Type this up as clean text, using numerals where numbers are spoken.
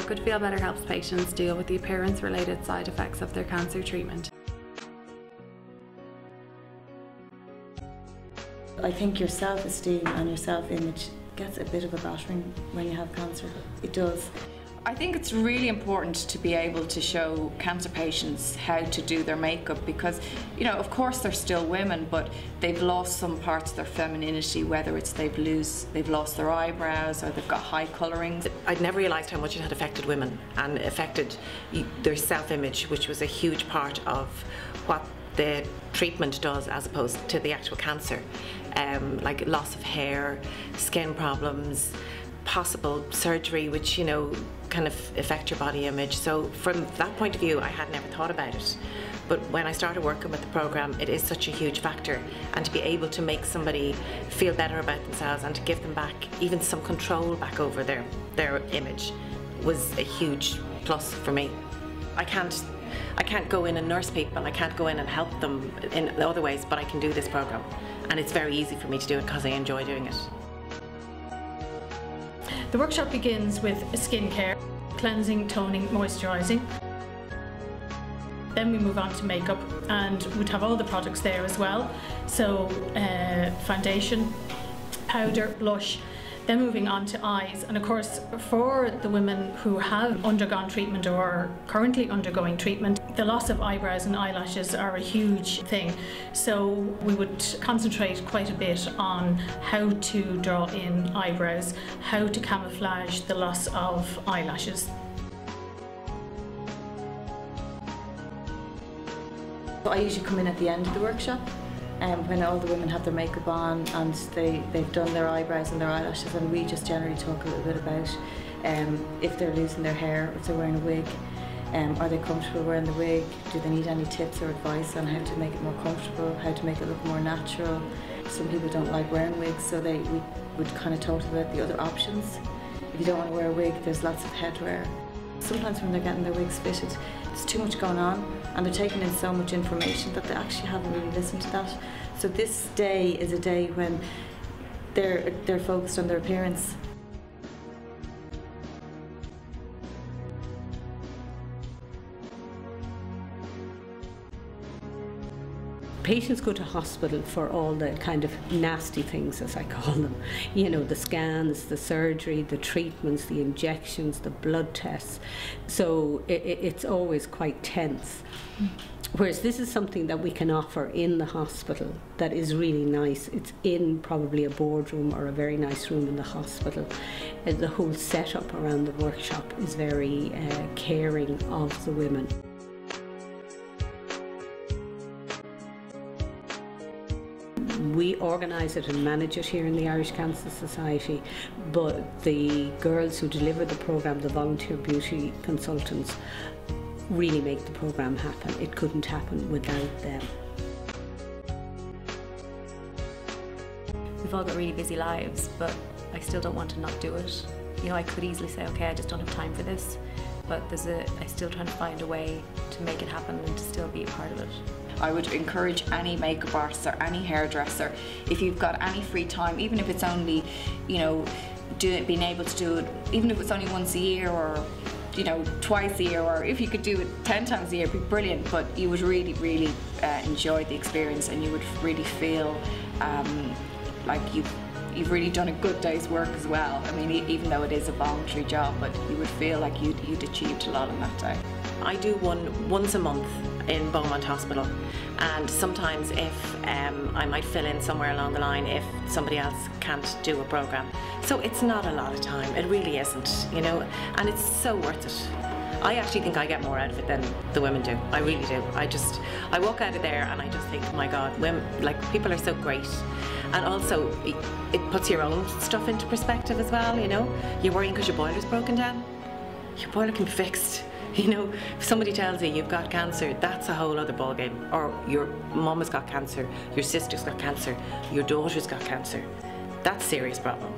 Good Feel Better helps patients deal with the appearance-related side effects of their cancer treatment. I think your self-esteem and your self-image gets a bit of a battering when you have cancer. It does. I think it's really important to be able to show cancer patients how to do their makeup because, you know, of course they're still women, but they've lost some parts of their femininity, whether it's they've lost their eyebrows or they've got high colourings. I'd never realised how much it had affected women and affected their self-image, which was a huge part of what the treatment does as opposed to the actual cancer. Like loss of hair, skin problems, possible surgery which, you know, kind of affect your body image. So from that point of view I had never thought about it, but when I started working with the programme it is such a huge factor, and to be able to make somebody feel better about themselves and to give them back even some control back over their image was a huge plus for me. I can't go in and nurse people, I can't go in and help them in other ways, but I can do this programme and it's very easy for me to do it because I enjoy doing it. The workshop begins with skincare, cleansing, toning, moisturising. Then we move on to makeup, and we'd have all the products there as well. So foundation, powder, blush. Then moving on to eyes, and of course for the women who have undergone treatment or are currently undergoing treatment, the loss of eyebrows and eyelashes are a huge thing. So we would concentrate quite a bit on how to draw in eyebrows, how to camouflage the loss of eyelashes. I usually come in at the end of the workshop. When all the women have their makeup on and they've done their eyebrows and their eyelashes, and we just generally talk a little bit about if they're losing their hair, if they're wearing a wig, are they comfortable wearing the wig, do they need any tips or advice on how to make it more comfortable, how to make it look more natural. Some people don't like wearing wigs, so we would kind of talk about the other options. If you don't want to wear a wig, there's lots of headwear. Sometimes when they're getting their wigs fitted, there's too much going on and they're taking in so much information that they actually haven't really listened to that. So this day is a day when they're focused on their appearance. Patients go to hospital for all the kind of nasty things, as I call them. You know, the scans, the surgery, the treatments, the injections, the blood tests. So it's always quite tense. Whereas this is something that we can offer in the hospital that is really nice. It's in probably a boardroom or a very nice room in the hospital. The whole setup around the workshop is very caring of the women. We organise it and manage it here in the Irish Cancer Society, but the girls who deliver the programme, the volunteer beauty consultants, really make the programme happen. It couldn't happen without them. We've all got really busy lives, but I still don't want to not do it. You know, I could easily say, okay, I just don't have time for this, but I still trying to find a way to make it happen and to still be a part of it. I would encourage any makeup artist or any hairdresser, if you've got any free time, even if it's only, you know, being able to do it, even if it's only once a year or, you know, twice a year, or if you could do it 10 times a year, it'd be brilliant. But you would really, really enjoy the experience, and you would really feel like you've really done a good day's work as well. I mean, even though it is a voluntary job, but you would feel like you'd achieved a lot on that day. I do one once a month in Beaumont Hospital, and sometimes if I might fill in somewhere along the line if somebody else can't do a programme. So it's not a lot of time, it really isn't, you know, and it's so worth it. I actually think I get more out of it than the women do. I really do. I walk out of there and I just think, my God, women, like, people are so great. And also, it puts your own stuff into perspective as well, you know. You're worrying because your boiler's broken down. Your boiler can be fixed. You know, if somebody tells you you've got cancer, that's a whole other ballgame. Or your mum has got cancer, your sister's got cancer, your daughter's got cancer. That's a serious problem.